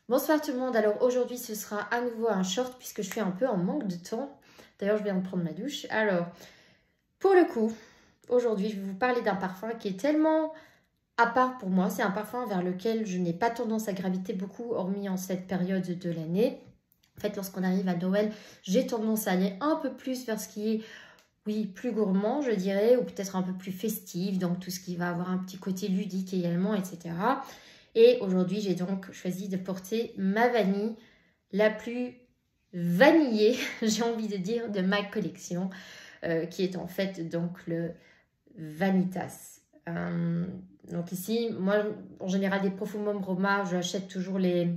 Bonsoir tout le monde, alors aujourd'hui ce sera à nouveau un short puisque je suis un peu en manque de temps. D'ailleurs je viens de prendre ma douche. Alors, pour le coup, aujourd'hui je vais vous parler d'un parfum qui est tellement à part pour moi. C'est un parfum vers lequel je n'ai pas tendance à graviter beaucoup, hormis en cette période de l'année. En fait, lorsqu'on arrive à Noël, j'ai tendance à aller un peu plus vers ce qui est, oui, plus gourmand, je dirais, ou peut-être un peu plus festif, donc tout ce qui va avoir un petit côté ludique également, etc. Et aujourd'hui, j'ai donc choisi de porter ma vanille, la plus vanillée, j'ai envie de dire, de ma collection, qui est en fait donc le Vanitas. Donc ici, moi, en général, des Profumum Roma, j'achète toujours les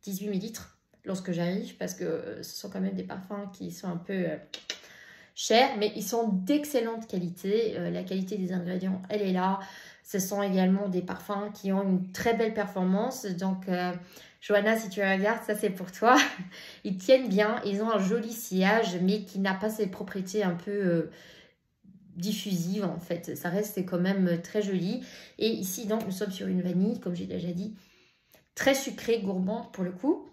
18 ml lorsque j'arrive, parce que ce sont quand même des parfums qui sont un peu chers, mais ils sont d'excellente qualité. La qualité des ingrédients, elle est là. Ce sont également des parfums qui ont une très belle performance. Donc, Johanna, si tu regardes, ça c'est pour toi. Ils tiennent bien, ils ont un joli sillage, mais qui n'a pas ces propriétés un peu diffusives en fait. Ça reste quand même très joli. Et ici, donc, nous sommes sur une vanille, comme j'ai déjà dit, très sucrée, gourmande pour le coup,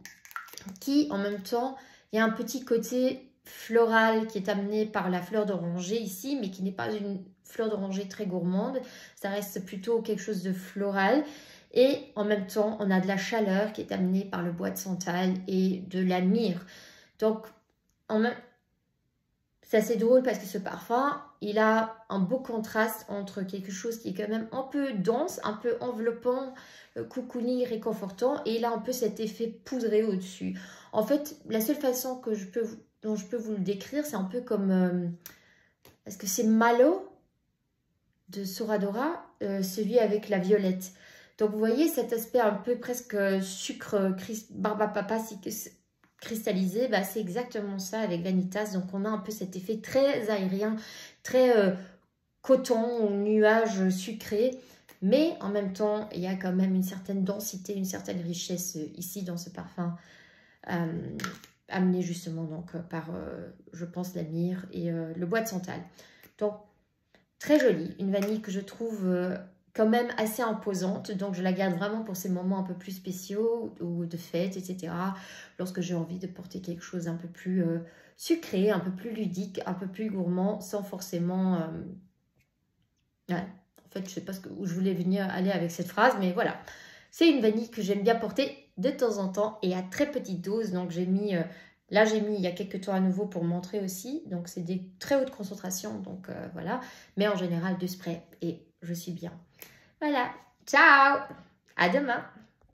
qui en même temps, il y a un petit côté floral qui est amené par la fleur d'oranger ici, mais qui n'est pas une fleur d'oranger très gourmande. Ça reste plutôt quelque chose de floral. Et en même temps, on a de la chaleur qui est amenée par le bois de santal et de la myrrhe. Donc, c'est assez drôle parce que ce parfum, il a un beau contraste entre quelque chose qui est quand même un peu dense, un peu enveloppant, cocooning, réconfortant, et il a un peu cet effet poudré au-dessus. En fait, la seule façon dont je peux vous le décrire, c'est un peu comme... est-ce que c'est Malo de Soradora, celui avec la violette. Donc vous voyez cet aspect un peu presque sucre, barbe à papa cristallisé, bah, c'est exactement ça avec Vanitas. Donc on a un peu cet effet très aérien, très coton, nuage sucré. Mais en même temps, il y a quand même une certaine densité, une certaine richesse ici dans ce parfum. Amené justement donc par, je pense, la myrrhe et le bois de santal. Donc, très jolie. Une vanille que je trouve quand même assez imposante. Donc, je la garde vraiment pour ces moments un peu plus spéciaux ou de fête, etc. Lorsque j'ai envie de porter quelque chose un peu plus sucré, un peu plus ludique, un peu plus gourmand, sans forcément... Ouais. En fait, je ne sais pas où je voulais venir aller avec cette phrase, mais voilà. C'est une vanille que j'aime bien porter de temps en temps et à très petite dose. Donc, j'ai mis... là, j'ai mis il y a quelques temps à nouveau pour montrer aussi. Donc, c'est des très hautes concentrations. Donc, voilà. Mais en général, 2 sprays. Et je suis bien. Voilà. Ciao! À demain!